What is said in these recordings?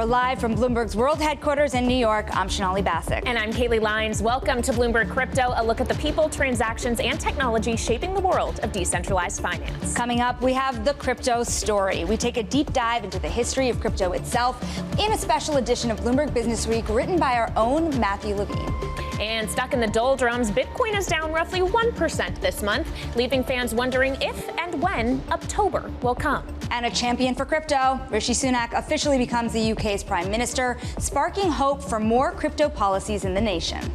We're live from Bloomberg's world headquarters in New York. I'm Shanali Bassick. And I'm Kaylee Lyons. Welcome to Bloomberg Crypto, a look at the people, transactions, and technology shaping the world of decentralized finance. Coming up, we have the crypto story. We take a deep dive into the history of crypto itself in a special edition of Bloomberg Businessweek written by our own Matthew Levine. And stuck in the doldrums, Bitcoin is down roughly 1% this month, leaving fans wondering if and when October will come. And a champion for crypto, Rishi Sunak officially becomes the UK's prime minister, sparking hope for more crypto policies in the nation.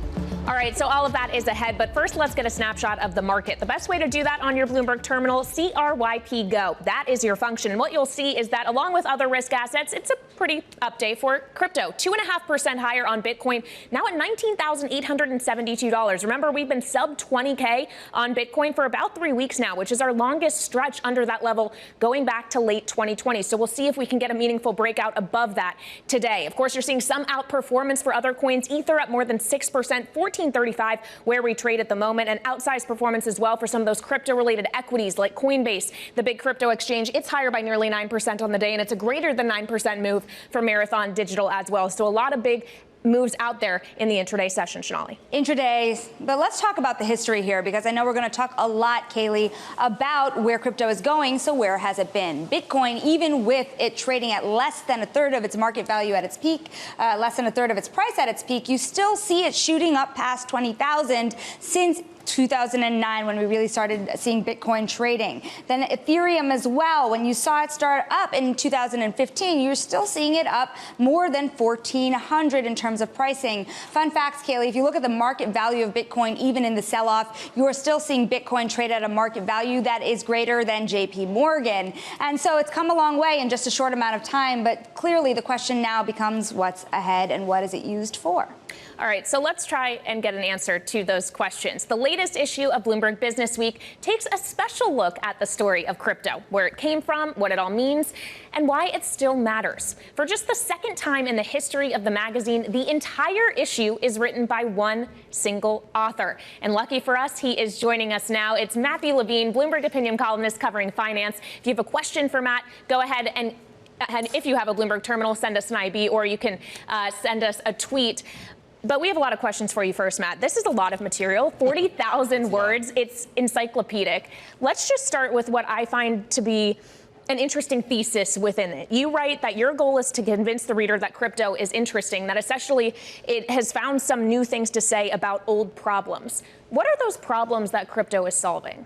All right, so all of that is ahead, but first let's get a snapshot of the market. The best way to do that on your Bloomberg terminal, CRYP Go. That is your function. And what you'll see is that along with other risk assets, it's a pretty up day for crypto. 2.5% higher on Bitcoin, now at $19,872. Remember, we've been sub 20K on Bitcoin for about 3 weeks now, which is our longest stretch under that level going back to late 2020. So we'll see if we can get a meaningful breakout above that today. Of course, you're seeing some outperformance for other coins. Ether up more than 6%, 1435 where we trade at the moment, and outsized performance as well for some of those crypto-related equities like Coinbase, the big crypto exchange. It's higher by nearly 9% on the day, and it's a greater than 9% move for Marathon Digital as well. So a lot of big moves out there in the intraday session, Shanali. Intraday, but let's talk about the history here, because I know we're going to talk a lot, Kaylee, about where crypto is going. So where has it been? Bitcoin, even with it trading at less than a third of its market value at its peak, less than a third of its price at its peak, you still see it shooting up past 20,000 since 2009, when we really started seeing Bitcoin trading. Then Ethereum as well. When you saw it start up in 2015, you're still seeing it up more than 1,400 in terms of pricing. Fun facts, Kaylee, if you look at the market value of Bitcoin, even in the sell-off, you are still seeing Bitcoin trade at a market value that is greater than JP Morgan. And so it's come a long way in just a short amount of time, but clearly the question now becomes what's ahead and what is it used for? All right, so let's try and get an answer to those questions. The latest issue of Bloomberg Businessweek takes a special look at the story of crypto, where it came from, what it all means, and why it still matters. For just the second time in the history of the magazine, the entire issue is written by one single author. And lucky for us, he is joining us now. It's Matthew Levine, Bloomberg Opinion columnist covering finance. If you have a question for Matt, go ahead and if you have a Bloomberg terminal, send us an IB, or you can send us a tweet. But we have a lot of questions for you first, Matt. This is a lot of material, 40,000 words. It's encyclopedic. Let's just start with what I find to be an interesting thesis within it. You write that your goal is to convince the reader that crypto is interesting, that essentially it has found some new things to say about old problems. What are those problems that crypto is solving?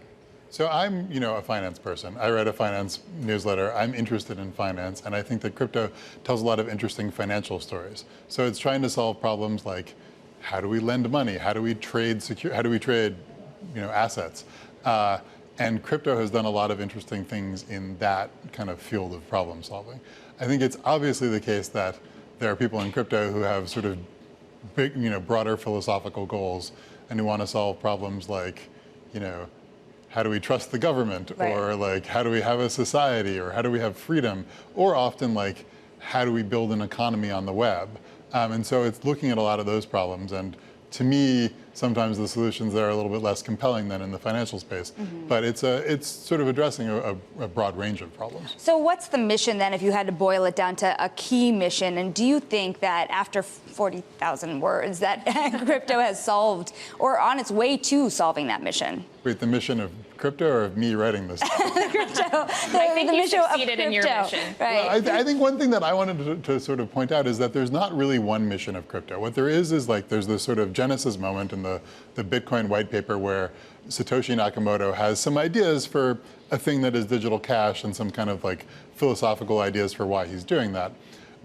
So I'm, a finance person. I read a finance newsletter. I'm interested in finance, and I think that crypto tells a lot of interesting financial stories. So it's trying to solve problems like, how do we lend money? How do we trade assets? And crypto has done a lot of interesting things in that kind of field of problem solving. I think it's obviously the case that there are people in crypto who have sort of big, broader philosophical goals and who want to solve problems like, how do we trust the government? Right. Or like, how do we have a society? Or how do we have freedom? Or often like, how do we build an economy on the web? And so it's looking at a lot of those problems. And to me, sometimes the solutions there are a little bit less compelling than in the financial space. Mm-hmm. But it's sort of addressing a broad range of problems. So what's the mission then, if you had to boil it down to a key mission? And do you think that after 40,000 words that crypto has solved or on its way to solving that mission? Wait, the mission of crypto or of me writing this? Crypto. I think you succeeded in your mission. Right. Well, I think one thing that I wanted to sort of point out is that there's not really one mission of crypto. What there is like there's this sort of genesis moment in the Bitcoin white paper where Satoshi Nakamoto has some ideas for a thing that is digital cash and some kind of like philosophical ideas for why he's doing that.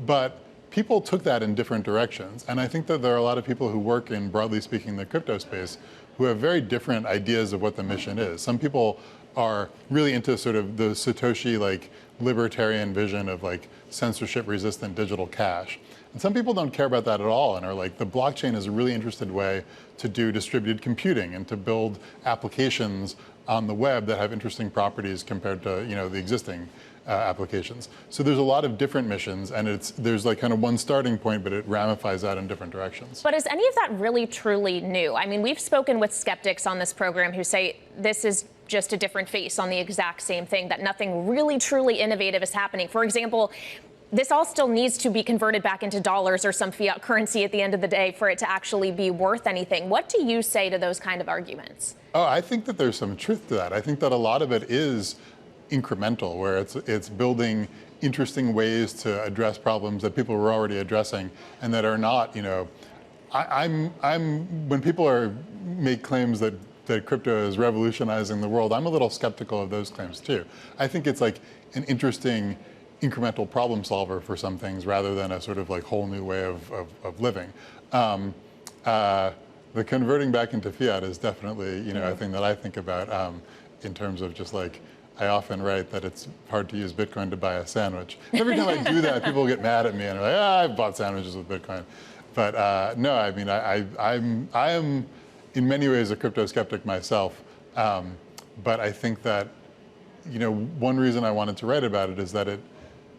But people took that in different directions. And I think that there are a lot of people who work in, broadly speaking, the crypto space who have very different ideas of what the mission is. Some people are really into sort of the Satoshi like libertarian vision of like censorship resistant digital cash. And some people don't care about that at all and are like, the blockchain is a really interested way to do distributed computing and to build applications on the web that have interesting properties compared to the existing applications. So there's a lot of different missions, and there's like kind of one starting point, but it ramifies out in different directions. But is any of that really truly new? I mean, we've spoken with skeptics on this program who say this is just a different face on the exact same thing, that nothing really truly innovative is happening. For example, this all still needs to be converted back into dollars or some fiat currency at the end of the day for it to actually be worth anything. What do you say to those kind of arguments? Oh, I think that there's some truth to that. I think that a lot of it is incremental, where it's building interesting ways to address problems that people were already addressing and that are not, when people make claims that crypto is revolutionizing the world, I'm a little skeptical of those claims too. I think it's like an interesting incremental problem solver for some things rather than a sort of like whole new way of living. The converting back into fiat is definitely, a thing that I think about in terms of just like, I often write that it's hard to use Bitcoin to buy a sandwich. Every time I do that, people get mad at me and are like, I've bought sandwiches with Bitcoin. But no, I mean, I am in many ways a crypto skeptic myself. But I think that, one reason I wanted to write about it is that it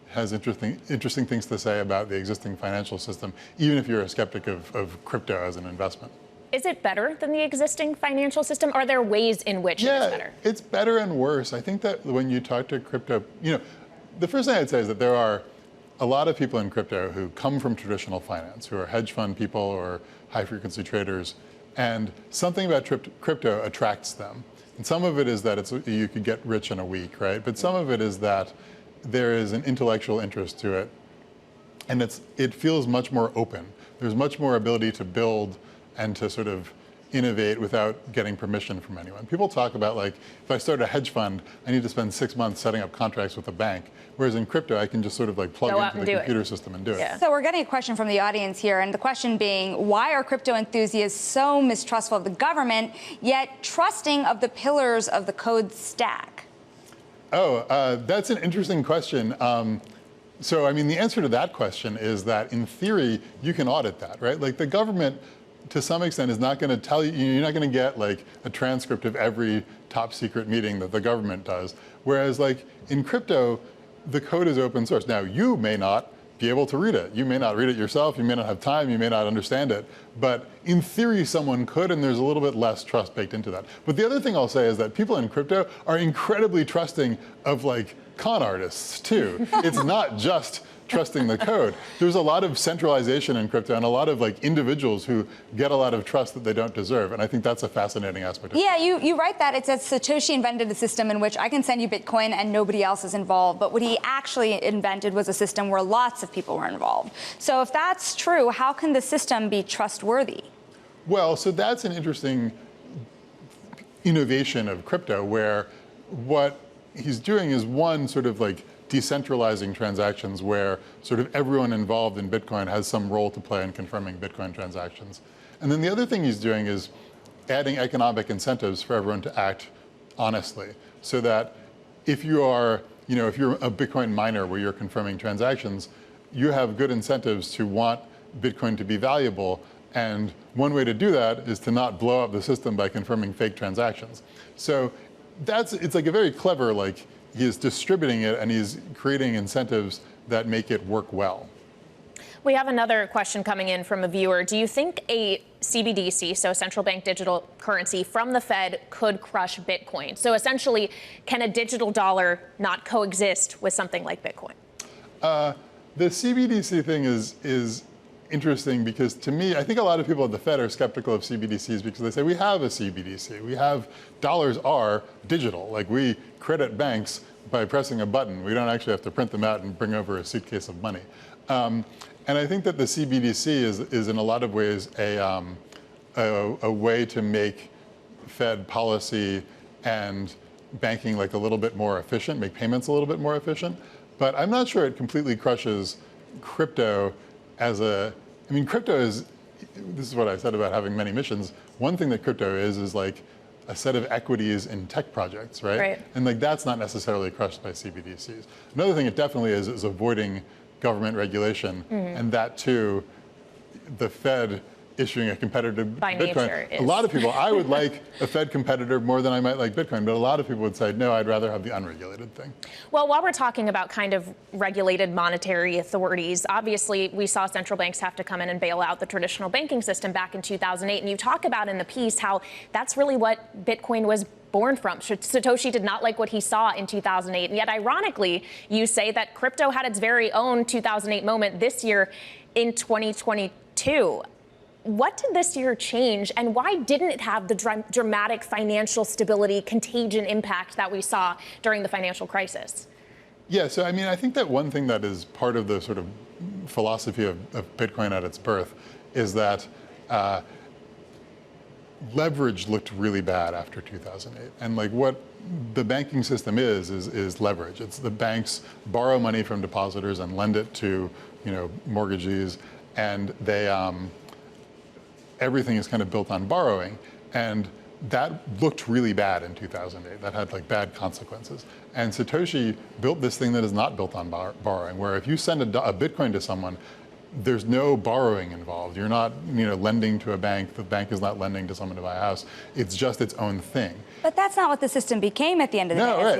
has interesting things to say about the existing financial system, even if you're a skeptic of crypto as an investment. Is it better than the existing financial system? Are there ways in which it is better? It's better and worse. I think that when you talk to crypto, the first thing I'd say is that there are a lot of people in crypto who come from traditional finance, who are hedge fund people or high frequency traders, and something about crypto attracts them. And some of it is that you could get rich in a week, right? But some of it is that there is an intellectual interest to it, and it feels much more open. There's much more ability to build and to sort of innovate without getting permission from anyone. People talk about like, if I start a hedge fund, I need to spend 6 months setting up contracts with a bank. Whereas in crypto, I can just sort of like plug into the computer system and do it. So we're getting a question from the audience here, and the question being, why are crypto enthusiasts so mistrustful of the government, yet trusting of the pillars of the code stack? Oh, that's an interesting question. So, I mean, the answer to that question is that in theory, you can audit that, right? Like the government, to some extent, is not going to tell you, you're not going to get like a transcript of every top secret meeting that the government does. Whereas like in crypto, the code is open source. Now, you may not be able to read it. You may not read it yourself. You may not have time. You may not understand it. But in theory, someone could, and there's a little bit less trust baked into that. But the other thing I'll say is that people in crypto are incredibly trusting of like con artists too. It's not just trusting the code. There's a lot of centralization in crypto and a lot of like individuals who get a lot of trust that they don't deserve. And I think that's a fascinating aspect of it. Yeah, you write that. It says Satoshi invented a system in which I can send you Bitcoin and nobody else is involved. But what he actually invented was a system where lots of people were involved. So if that's true, how can the system be trustworthy? Well, so that's an interesting innovation of crypto where what he's doing is one sort of like decentralizing transactions where sort of everyone involved in Bitcoin has some role to play in confirming Bitcoin transactions. And then the other thing he's doing is adding economic incentives for everyone to act honestly, so that if you are, if you're a Bitcoin miner where you're confirming transactions, you have good incentives to want Bitcoin to be valuable. And one way to do that is to not blow up the system by confirming fake transactions. So it's like a very clever, like, he is distributing it and he's creating incentives that make it work well. We have another question coming in from a viewer. Do you think a CBDC, so central bank digital currency from the Fed, could crush Bitcoin? So essentially, can a digital dollar not coexist with something like Bitcoin? The CBDC thing is interesting because to me, I think a lot of people at the Fed are skeptical of CBDCs because they say we have a CBDC. We have, dollars are digital. Like we credit banks by pressing a button. We don't actually have to print them out and bring over a suitcase of money. And I think that the CBDC is in a lot of ways a way to make Fed policy and banking like a little bit more efficient, make payments a little bit more efficient. But I'm not sure it completely crushes crypto as crypto is, this is what I said about having many missions. One thing that crypto is like a set of equities in tech projects, right? And like that's not necessarily crushed by CBDCs. Another thing it definitely is avoiding government regulation. And that too, the Fed issuing a competitor to By Bitcoin. nature A lot of people, I would like a Fed competitor more than I might like Bitcoin, but a lot of people would say, no, I'd rather have the unregulated thing. Well, while we're talking about kind of regulated monetary authorities, obviously we saw central banks have to come in and bail out the traditional banking system back in 2008. And you talk about in the piece how that's really what Bitcoin was born from. Satoshi did not like what he saw in 2008. And yet, ironically, you say that crypto had its very own 2008 moment this year in 2022. What did this year change, and why didn't it have the dramatic financial stability contagion impact that we saw during the financial crisis? Yeah, so I mean, I think that one thing that is part of the sort of philosophy of Bitcoin at its birth is that leverage looked really bad after 2008. And like what the banking system is leverage. It's the banks borrow money from depositors and lend it to, mortgagees, and they, everything is kind of built on borrowing. And that looked really bad in 2008. That had like bad consequences. And Satoshi built this thing that is not built on borrowing, where if you send a Bitcoin to someone, there's no borrowing involved. You're not, lending to a bank. The bank is not lending to someone to buy a house. It's just its own thing. But that's not what the system became at the end of the day. No, right.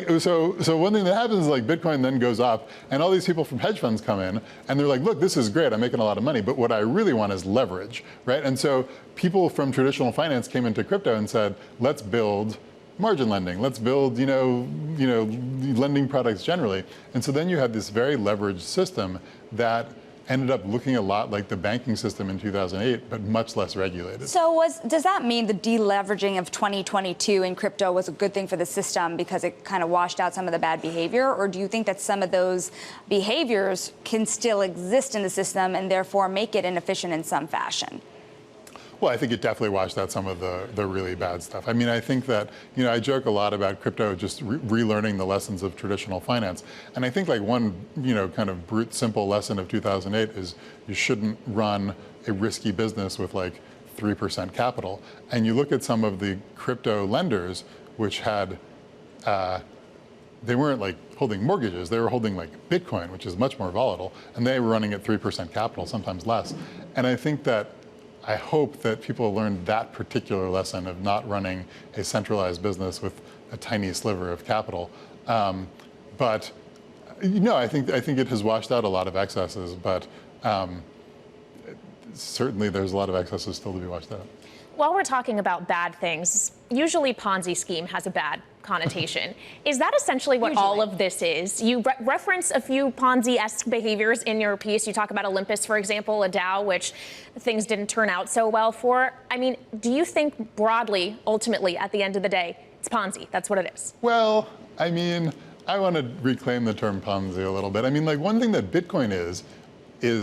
And so one thing that happens is like Bitcoin then goes up, and all these people from hedge funds come in, and they're like, look, this is great. I'm making a lot of money, but what I really want is leverage, right? And so people from traditional finance came into crypto and said, let's build margin lending. Let's build, lending products generally. And so then you have this very leveraged system that ended up looking a lot like the banking system in 2008, but much less regulated. So does that mean the deleveraging of 2022 in crypto was a good thing for the system because it kind of washed out some of the bad behavior? Or do you think that some of those behaviors can still exist in the system and therefore make it inefficient in some fashion? Well, I think it definitely washed out some of the really bad stuff. I mean, I think that, I joke a lot about crypto just relearning the lessons of traditional finance. And I think like one, kind of brute, simple lesson of 2008 is you shouldn't run a risky business with like 3% capital. And you look at some of the crypto lenders, which had, they weren't like holding mortgages, they were holding like Bitcoin, which is much more volatile. And they were running at 3% capital, sometimes less. And I think that I hope that people learned that particular lesson of not running a centralized business with a tiny sliver of capital. But I think it has washed out a lot of excesses, but certainly there's a lot of excesses still to be washed out. While we're talking about bad things, usually Ponzi scheme has a bad connotation. Is that essentially what all of this is? You reference a few Ponzi-esque behaviors in your piece. You talk about Olympus, for example, a DAO, which things didn't turn out so well for. I mean, do you think broadly, ultimately, at the end of the day, it's Ponzi? That's what it is. Well, I mean, I want to reclaim the term Ponzi a little bit. I mean, like one thing that Bitcoin is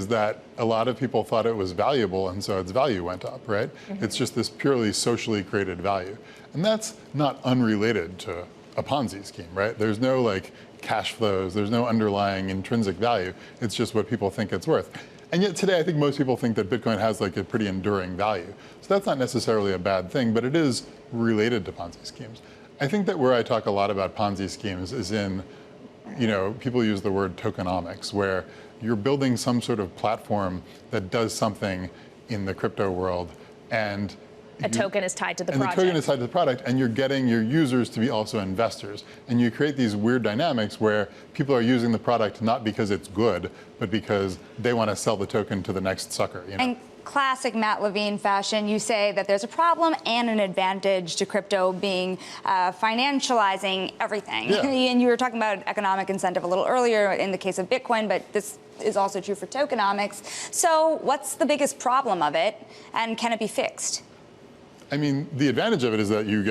that a lot of people thought it was valuable, and so its value went up, right? Mm-hmm. It's just this purely socially created value. And that's not unrelated to a Ponzi scheme, right? There's no like cash flows, there's no underlying intrinsic value. It's just what people think it's worth. And yet today, I think most people think that Bitcoin has like a pretty enduring value. So that's not necessarily a bad thing, but it is related to Ponzi schemes. I think that where I talk a lot about Ponzi schemes is in, people use the word tokenomics, where you're building some sort of platform that does something in the crypto world, and a token is tied to the project. And the token is tied to the product, and you're getting your users to be also investors. And you create these weird dynamics where people are using the product not because it's good, but because they want to sell the token to the next sucker. And classic Matt Levine fashion, you say that there's a problem and an advantage to crypto being financializing everything. Yeah. And you were talking about economic incentive a little earlier in the case of Bitcoin, but this is also true for tokenomics. So what's the biggest problem of it, and can it be fixed? I mean, the advantage of it is that you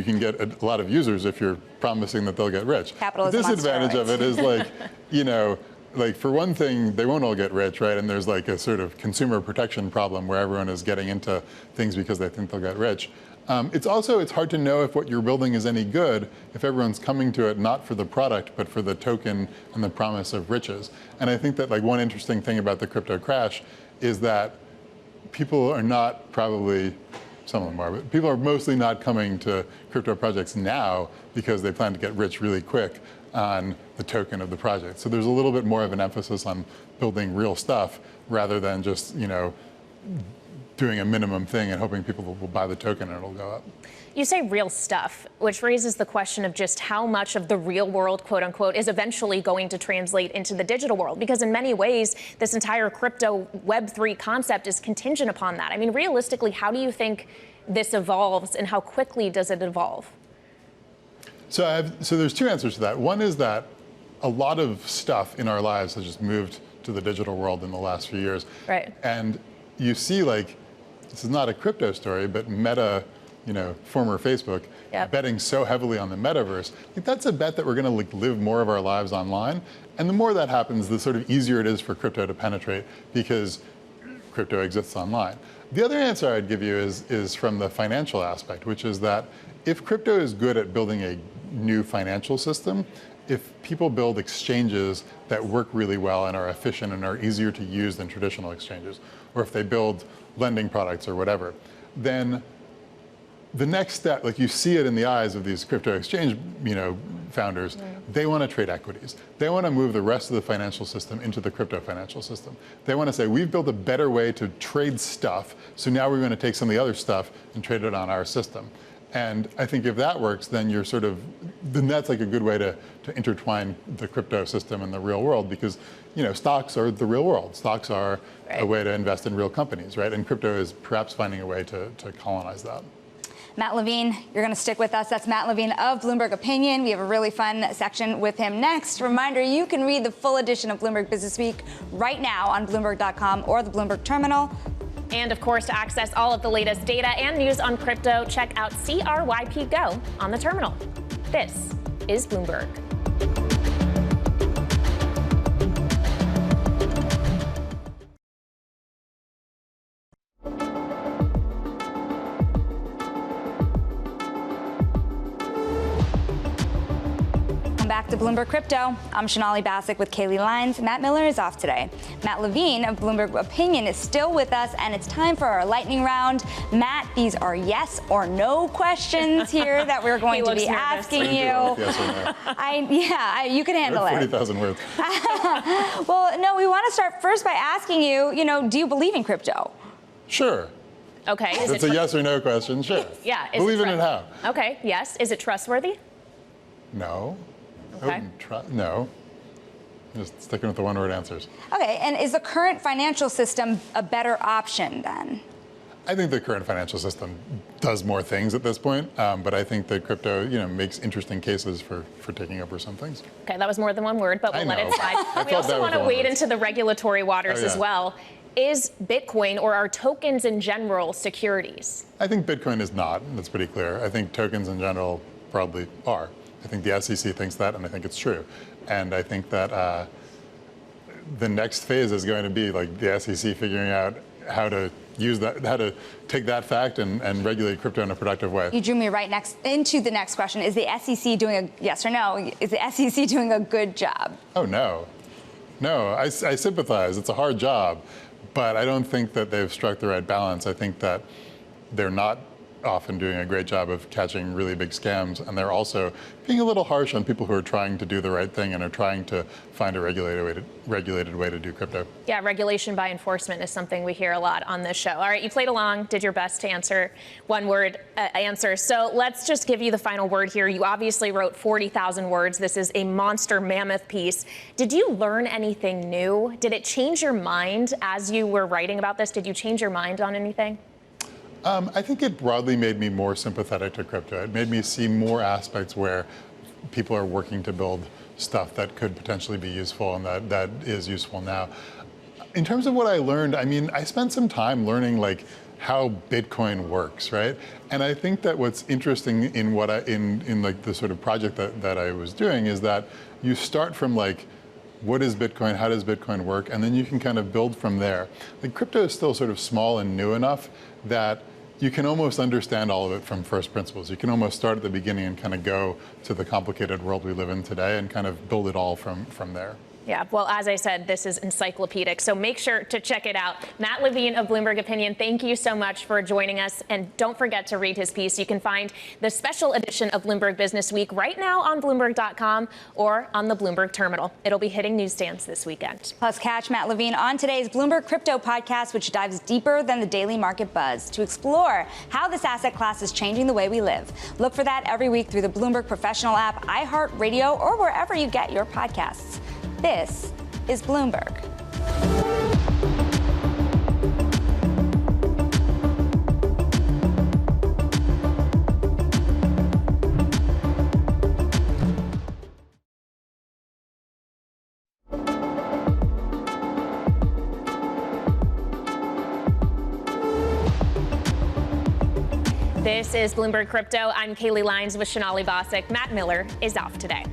can get a lot of users if you're promising that they'll get rich. Capitalism. The disadvantage of it is like, for one thing, they won't all get rich, right? And there's like a sort of consumer protection problem where everyone is getting into things because they think they'll get rich. It's hard to know if what you're building is any good if everyone's coming to it not for the product, but for the token and the promise of riches. And I think that like one interesting thing about the crypto crash is that people are not probably, some of them are, but people are mostly not coming to crypto projects now because they plan to get rich really quick on the token of the project. So there's a little bit more of an emphasis on building real stuff rather than just, doing a minimum thing and hoping people will buy the token and it'll go up. You say real stuff, which raises the question of just how much of the real world, quote unquote, is eventually going to translate into the digital world. Because in many ways, this entire crypto Web3 concept is contingent upon that. I mean, realistically, how do you think this evolves and how quickly does it evolve? So there's two answers to that. One is that a lot of stuff in our lives has just moved to the digital world in the last few years. Right. And you see, like, this is not a crypto story, but Meta, former Facebook, Yep. betting so heavily on the metaverse. Like, that's a bet that we're going to live more of our lives online. And the more that happens, the sort of easier it is for crypto to penetrate because crypto exists online. The other answer I'd give you is from the financial aspect, which is that if crypto is good at building a new financial system, if people build exchanges that work really well and are efficient and are easier to use than traditional exchanges, or if they build lending products or whatever, then the next step, like you see it in the eyes of these crypto exchange, founders, they want to trade equities. They want to move the rest of the financial system into the crypto financial system. They want to say, we've built a better way to trade stuff, so now we're going to take some of the other stuff and trade it on our system. And I think if that works, then then that's like a good way to intertwine the crypto system and the real world, because stocks are the real world. Stocks are a way to invest in real companies, right? And crypto is perhaps finding a way to colonize that. Matt Levine, you're going to stick with us. That's Matt Levine of Bloomberg Opinion. We have a really fun section with him next. Reminder, you can read the full edition of Bloomberg Businessweek right now on Bloomberg.com or the Bloomberg Terminal. And of course, to access all of the latest data and news on crypto, check out CRYP Go on the terminal. This is Bloomberg. Back to Bloomberg Crypto. I'm Shonali Bassick with Kaylee Lines. Matt Miller is off today. Matt Levine of Bloomberg Opinion is still with us, and it's time for our lightning round. Matt, these are yes or no questions here that we're going to be asking you. Yes or no. You can handle it. 40,000 words. Well, no, we want to start first by asking you, do you believe in crypto? Sure. Okay. It's a yes or no question, sure. Yeah. Believe in it how? Okay, yes. Is it trustworthy? No. Okay. No. Just sticking with the one-word answers. Okay, and is the current financial system a better option then? I think the current financial system does more things at this point, but I think that crypto, makes interesting cases for taking over some things. Okay, that was more than one word, but we'll let it slide. We also want to wade into the regulatory waters as well. Is Bitcoin or are tokens in general securities? I think Bitcoin is not. That's pretty clear. I think tokens in general probably are. I think the SEC thinks that, and I think it's true. And I think that the next phase is going to be like the SEC figuring out how to use that, how to take that fact and regulate crypto in a productive way. You drew me right into the next question. Is the SEC doing yes or no? Is the SEC doing a good job? Oh, no. No, I sympathize. It's a hard job, but I don't think that they've struck the right balance. I think that they're not often doing a great job of catching really big scams, and they're also being a little harsh on people who are trying to do the right thing and are trying to find a regulated way to do crypto. Yeah, regulation by enforcement is something we hear a lot on this show. All right, you played along, did your best to answer one-word answers. So let's just give you the final word here. You obviously wrote 40,000 words. This is a monster mammoth piece. Did you learn anything new? Did it change your mind as you were writing about this? Did you change your mind on anything? I think it broadly made me more sympathetic to crypto. It made me see more aspects where people are working to build stuff that could potentially be useful and that is useful now. In terms of what I learned, I mean, I spent some time learning like how Bitcoin works, right? And I think that what's interesting in what in like the sort of project that I was doing is that you start from like, what is Bitcoin? How does Bitcoin work? And then you can kind of build from there. Like crypto is still sort of small and new enough that you can almost understand all of it from first principles. You can almost start at the beginning and kind of go to the complicated world we live in today and kind of build it all from there. Yeah, well, as I said, this is encyclopedic, so make sure to check it out. Matt Levine of Bloomberg Opinion, thank you so much for joining us, and don't forget to read his piece. You can find the special edition of Bloomberg Businessweek right now on Bloomberg.com or on the Bloomberg terminal. It'll be hitting newsstands this weekend. Plus, catch Matt Levine on today's Bloomberg Crypto podcast, which dives deeper than the daily market buzz to explore how this asset class is changing the way we live. Look for that every week through the Bloomberg Professional app, iHeartRadio, or wherever you get your podcasts. This is Bloomberg. This is Bloomberg Crypto. I'm Kaylee Lyons with Sonali Basak. Matt Miller is off today.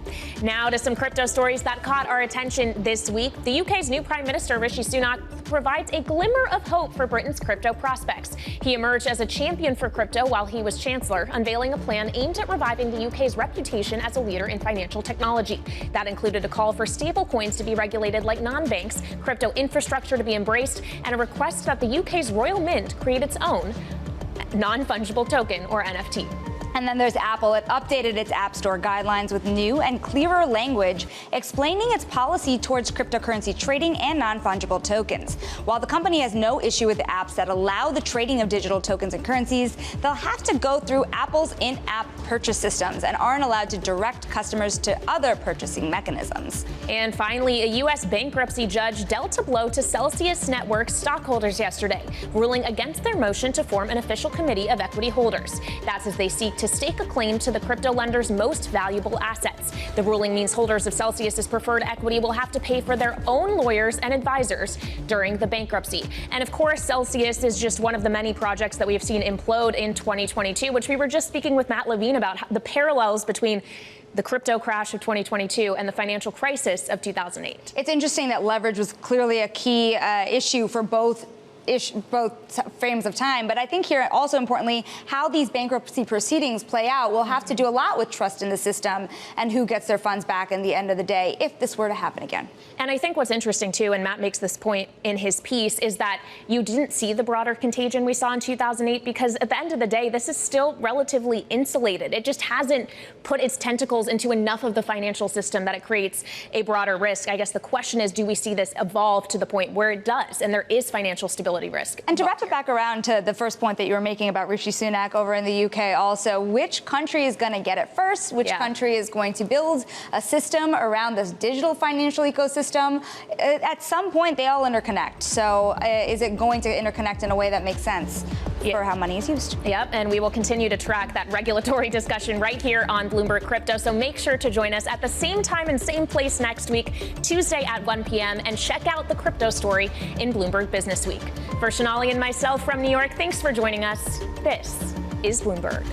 Now to some crypto stories that caught our attention this week. The UK's new Prime Minister, Rishi Sunak, provides a glimmer of hope for Britain's crypto prospects. He emerged as a champion for crypto while he was Chancellor, unveiling a plan aimed at reviving the UK's reputation as a leader in financial technology. That included a call for stablecoins to be regulated like non-banks, crypto infrastructure to be embraced, and a request that the UK's Royal Mint create its own non-fungible token, or NFT. And then there's Apple. It updated its App Store guidelines with new and clearer language explaining its policy towards cryptocurrency trading and non-fungible tokens. While the company has no issue with the apps that allow the trading of digital tokens and currencies, they'll have to go through Apple's in-app purchase systems and aren't allowed to direct customers to other purchasing mechanisms. And finally, a U.S. bankruptcy judge dealt a blow to Celsius Network's stockholders yesterday, ruling against their motion to form an official committee of equity holders. That's as they seek to stake a claim to the crypto lender's most valuable assets. The ruling means holders of Celsius's preferred equity will have to pay for their own lawyers and advisors during the bankruptcy. And of course, Celsius is just one of the many projects that we have seen implode in 2022, which we were just speaking with Matt Levine about, the parallels between the crypto crash of 2022 and the financial crisis of 2008. It's interesting that leverage was clearly a key issue for both frames of time. But I think here, also importantly, how these bankruptcy proceedings play out will have to do a lot with trust in the system and who gets their funds back in the end of the day if this were to happen again. And I think what's interesting, too, and Matt makes this point in his piece, is that you didn't see the broader contagion we saw in 2008 because at the end of the day, this is still relatively insulated. It just hasn't put its tentacles into enough of the financial system that it creates a broader risk. I guess the question is, do we see this evolve to the point where it does and there is financial stability risk? And to wrap it back around to the first point that you were making about Rishi Sunak over in the UK also, which country is going to get it first? Which country is going to build a system around this digital financial ecosystem? At some point, they all interconnect. So is it going to interconnect in a way that makes sense for how money is used? Yep, and we will continue to track that regulatory discussion right here on Bloomberg Crypto. So make sure to join us at the same time and same place next week, Tuesday at 1 p.m., and check out the crypto story in Bloomberg Businessweek. For Sonali and myself from New York, thanks for joining us. This is Bloomberg.